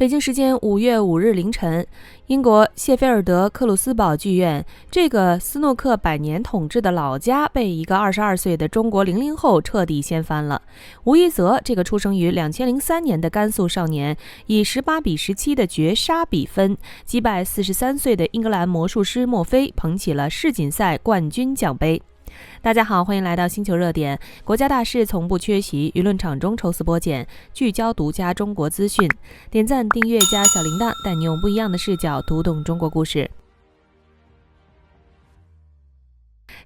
北京时间5月5日凌晨，英国谢菲尔德克鲁斯堡剧院这个斯诺克100年统治的老家被一个22岁的中国00后彻底掀翻了。吴一泽这个出生于2003年的甘肃少年，以18比17的绝杀比分击败43岁的英格兰魔术师墨菲，捧起了世锦赛冠军奖杯。大家好，欢迎来到星球热点。国家大事从不缺席，舆论场中抽丝剥茧，聚焦独家中国资讯。点赞、订阅加小铃铛，带你用不一样的视角读懂中国故事。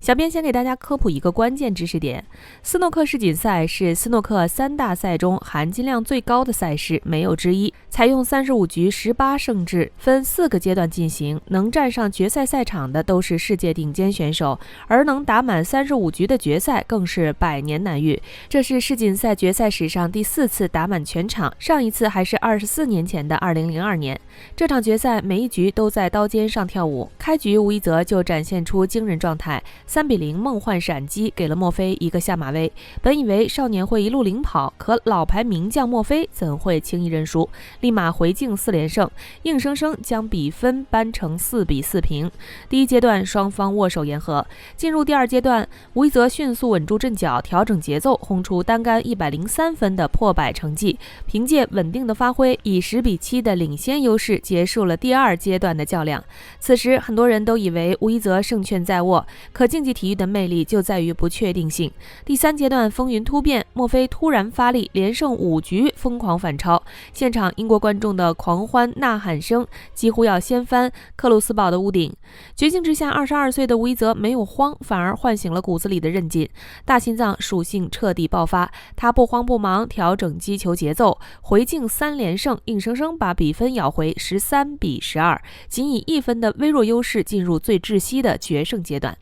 小编先给大家科普一个关键知识点：斯诺克世锦赛是斯诺克3大赛中含金量最高的赛事，没有之一。采用35局18胜制，分4个阶段进行，能站上决赛赛场的都是世界顶尖选手，而能打满35局的决赛更是百年难遇。这是世锦赛决赛史上第4次打满全场，上一次还是24年前的2002年。这场决赛每一局都在刀尖上跳舞，开局吴一泽就展现出惊人状态，3比0梦幻闪击给了墨菲一个下马威。本以为少年会一路领跑，可老牌名将墨菲怎会轻易认输，立马回敬4连胜，硬生生将比分扳成4比4平。第一阶段双方握手言和，进入第二阶段，吴一泽迅速稳住阵脚，调整节奏，轰出单杆103分的破百成绩，凭借稳定的发挥，以10比7的领先优势结束了第二阶段的较量。此时很多人都以为吴一泽胜券在握，可竞技体育的魅力就在于不确定性。第三阶段风云突变，墨菲突然发力，连胜5局，疯狂反超，现场英国观众的狂欢呐喊声几乎要掀翻克鲁斯堡的屋顶。绝境之下，22岁的吴一泽没有慌，反而唤醒了骨子里的韧劲，大心脏属性彻底爆发。他不慌不忙调整击球节奏，回敬3连胜，硬生生把比分咬回13比12，仅以1分的微弱优势进入最窒息的决胜阶段。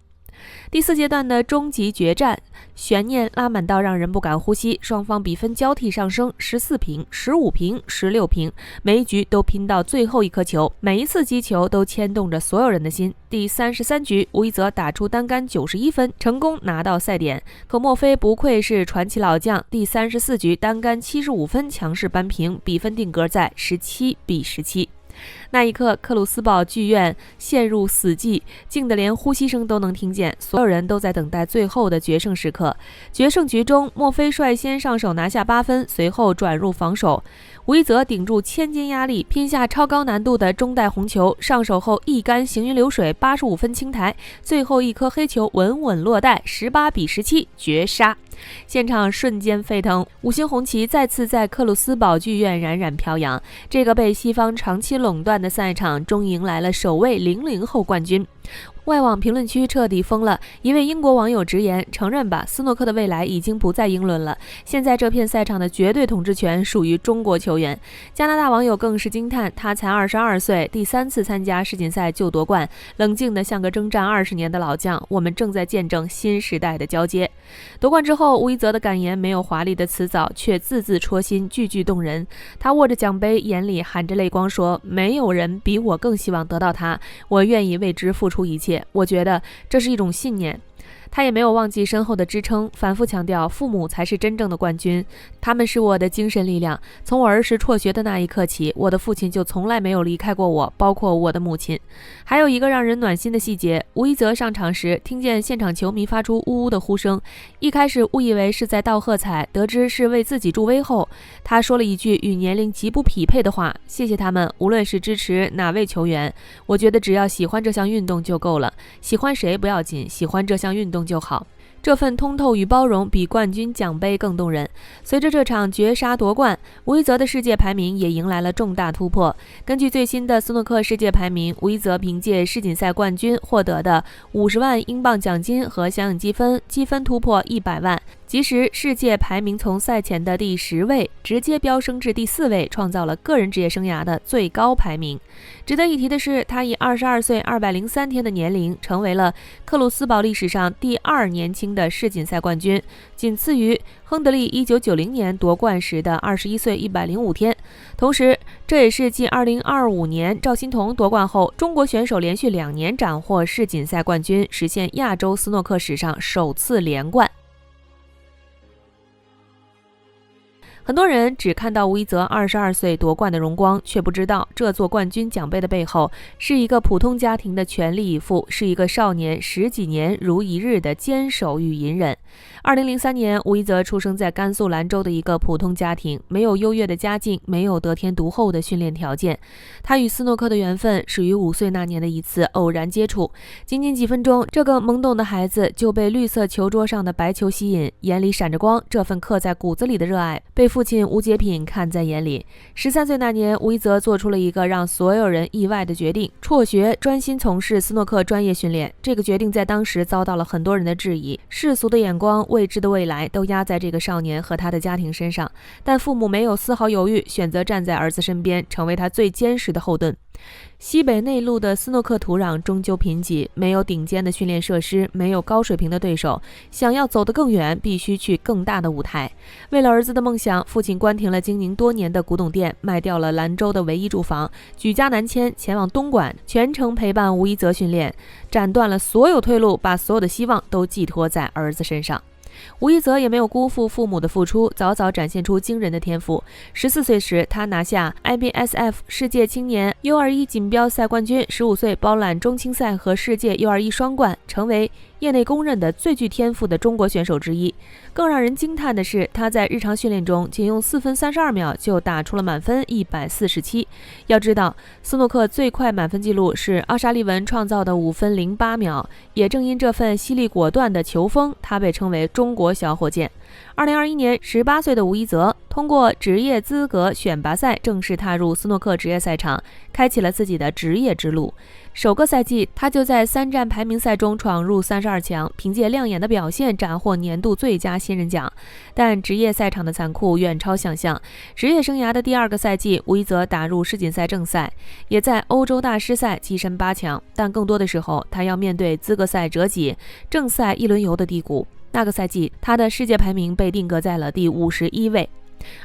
第4阶段的终极决战，悬念拉满到让人不敢呼吸，双方比分交替上升，14平、15平、16平，每一局都拼到最后一颗球，每一次击球都牵动着所有人的心。第33局，吴一泽打出单杆91分，成功拿到赛点，可墨菲不愧是传奇老将，第34局单杆75分强势扳平，比分定格在17比17。那一刻，克鲁斯堡剧院陷入死寂，静得连呼吸声都能听见，所有人都在等待最后的决胜时刻。决胜局中，墨菲率先上手拿下8分，随后转入防守。吴一泽顶住千斤压力，拼下超高难度的中带红球，上手后一杆行云流水85分清台，最后一颗黑球稳稳落袋，18比17绝杀。现场瞬间沸腾，5星红旗再次在克鲁斯堡剧院冉冉飘扬。这个被西方长期垄断的赛场终迎来了首位00后冠军。外网评论区彻底疯了，一位英国网友直言：承认吧，斯诺克的未来已经不在英伦了，现在这片赛场的绝对统治权属于中国球员。加拿大网友更是惊叹，他才22岁，第3次参加世锦赛就夺冠，冷静的像个征战20年的老将。我们正在见证新时代的交接。夺冠之后，吴一泽的感言没有华丽的辞藻，却字字戳心，句句动人。他握着奖杯，眼里含着泪光说：没有人比我更希望得到它，我愿意为之付出一切。我觉得这是一种信念。他也没有忘记身后的支撑，反复强调父母才是真正的冠军，他们是我的精神力量。从我儿时辍学的那一刻起，我的父亲就从来没有离开过我，包括我的母亲。还有一个让人暖心的细节，吴一泽上场时听见现场球迷发出呜呜的呼声，一开始误以为是在道喝彩，得知是为自己助威后，他说了一句与年龄极不匹配的话：谢谢他们，无论是支持哪位球员，我觉得只要喜欢这项运动就够了，喜欢谁不要紧，喜欢这项运动就好。这份通透与包容比冠军奖杯更动人。随着这场绝杀夺冠，吴一泽的世界排名也迎来了重大突破。根据最新的斯诺克世界排名，吴一泽凭借世锦赛冠军获得的50万英镑奖金和相应积分突破100万，即时世界排名从赛前的第10位直接飙升至第4位，创造了个人职业生涯的最高排名。值得一提的是，他以22岁203天的年龄，成为了克鲁斯堡历史上第2年轻的世锦赛冠军，仅次于亨德利1990年夺冠时的21岁105天。同时，这也是继2025年赵心童夺冠后，中国选手连续2年斩获世锦赛冠军，实现亚洲斯诺克史上首次连冠。很多人只看到吴一泽22岁夺冠的荣光，却不知道这座冠军奖杯的背后是一个普通家庭的全力以赴，是一个少年10几年如一日的坚守与隐忍。2003年，吴一泽出生在甘肃兰州的一个普通家庭，没有优越的家境，没有得天独厚的训练条件。他与斯诺克的缘分始于5岁那年的一次偶然接触，仅仅几分钟，这个懵懂的孩子就被绿色球桌上的白球吸引，眼里闪着光，这份刻在骨子里的热爱被父亲吴杰品看在眼里。13岁那年，吴一泽做出了一个让所有人意外的决定，辍学，专心从事斯诺克专业训练。这个决定在当时遭到了很多人的质疑，世俗的眼光、未知的未来都压在这个少年和他的家庭身上，但父母没有丝毫犹豫，选择站在儿子身边，成为他最坚实的后盾。西北内陆的斯诺克土壤终究贫瘠，没有顶尖的训练设施，没有高水平的对手，想要走得更远，必须去更大的舞台。为了儿子的梦想，父亲关停了经营多年的古董店，卖掉了兰州的唯一住房，举家南迁，前往东莞，全程陪伴吴一泽训练，斩断了所有退路，把所有的希望都寄托在儿子身上。吴一泽也没有辜负父母的付出，早早展现出惊人的天赋。14岁时，他拿下 IBSF 世界青年 U21 锦标赛冠军，15岁包揽中青赛和世界 U21 双冠，成为业内公认的最具天赋的中国选手之一。更让人惊叹的是，他在日常训练中仅用4分32秒就打出了满分147。要知道，斯诺克最快满分纪录是奥沙利文创造的5分08秒。也正因这份犀利果断的球风，他被称为中国小火箭。2021年，18岁的吴一泽通过职业资格选拔赛正式踏入斯诺克职业赛场，开启了自己的职业之路。首个赛季，他就在3站排名赛中闯入32强，凭借亮眼的表现斩获年度最佳新人奖。但职业赛场的残酷远超想象，职业生涯的第2个赛季，吴一泽打入世锦赛正赛，也在欧洲大师赛跻身8强，但更多的时候，他要面对资格赛折戟、正赛一轮游的低谷。那个赛季，他的世界排名被定格在了第51位。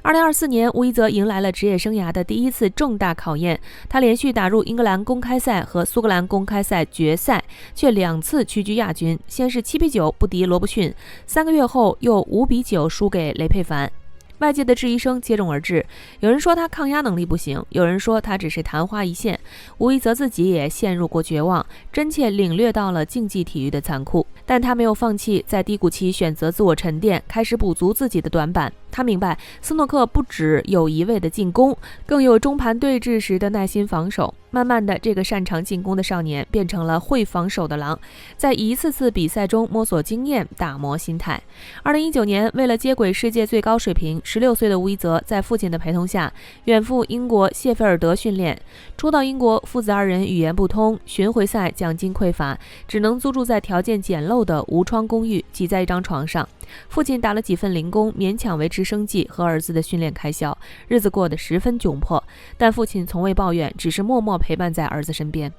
2024年，吴一泽迎来了职业生涯的第一次重大考验。他连续打入英格兰公开赛和苏格兰公开赛决赛，却2次屈居亚军。先是7比9不敌罗伯逊，3个月后又5比9输给雷佩凡。外界的质疑声接踵而至，有人说他抗压能力不行，有人说他只是昙花一现。吴一泽自己也陷入过绝望，真切领略到了竞技体育的残酷，但他没有放弃，在低谷期选择自我沉淀，开始补足自己的短板。他明白，斯诺克不只有一味的进攻，更有中盘对峙时的耐心防守。慢慢的，这个擅长进攻的少年变成了会防守的狼，在一次次比赛中摸索经验，打磨心态。2019年，为了接轨世界最高水平，16岁的吴一泽在父亲的陪同下，远赴英国谢菲尔德训练。初到英国，父子2人语言不通，巡回赛奖金匮乏，只能租住在条件简陋的无窗公寓，挤在一张床上。父亲打了几份零工，勉强维持生计和儿子的训练开销，日子过得十分窘迫。但父亲从未抱怨，只是默默陪伴在儿子身边。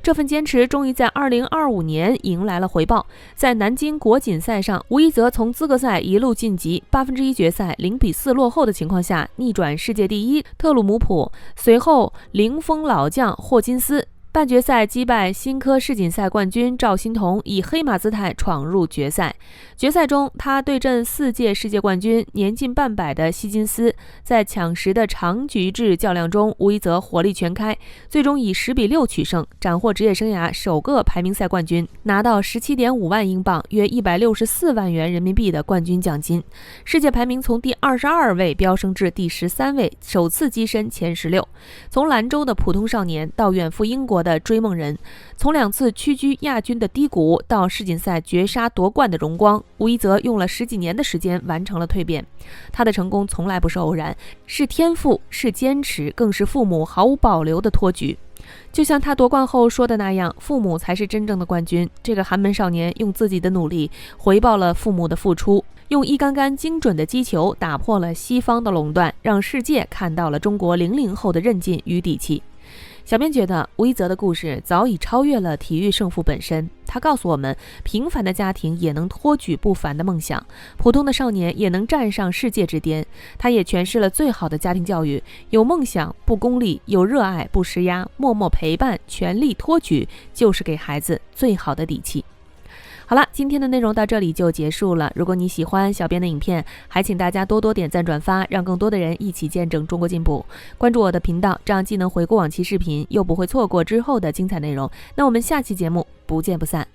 这份坚持终于在2025年迎来了回报。在南京国锦赛上，吴一泽从资格赛一路晋级，1/8决赛0比4落后的情况下，逆转世界第一特鲁姆普，随后零封老将霍金斯。半决赛击败新科世锦赛冠军赵欣彤，以黑马姿态闯入决赛。决赛中，他对阵4届世界冠军、年近半百的希金斯。在抢十的长局制较量中，吴一泽火力全开，最终以10比6取胜，斩获职业生涯首个排名赛冠军，拿到17.5万英镑，约164万元人民币的冠军奖金。世界排名从第22位飙升至第13位，首次跻身前16。从兰州的普通少年到远赴英国的追梦人，从2次屈居亚军的低谷到世锦赛绝杀夺冠的荣光，吴一泽用了10几年的时间完成了蜕变。他的成功从来不是偶然，是天赋，是坚持，更是父母毫无保留的托举。就像他夺冠后说的那样，父母才是真正的冠军。这个寒门少年用自己的努力回报了父母的付出，用一杆杆精准的击球打破了西方的垄断，让世界看到了中国00后的韧劲与底气。小编觉得吴一泽的故事早已超越了体育胜负本身，他告诉我们，平凡的家庭也能托举不凡的梦想，普通的少年也能站上世界之巅。他也诠释了最好的家庭教育：有梦想不功利，有热爱不施压，默默陪伴，全力托举，就是给孩子最好的底气。好了，今天的内容到这里就结束了。如果你喜欢小编的影片，还请大家多多点赞转发，让更多的人一起见证中国进步。关注我的频道，这样既能回顾往期视频，又不会错过之后的精彩内容。那我们下期节目不见不散。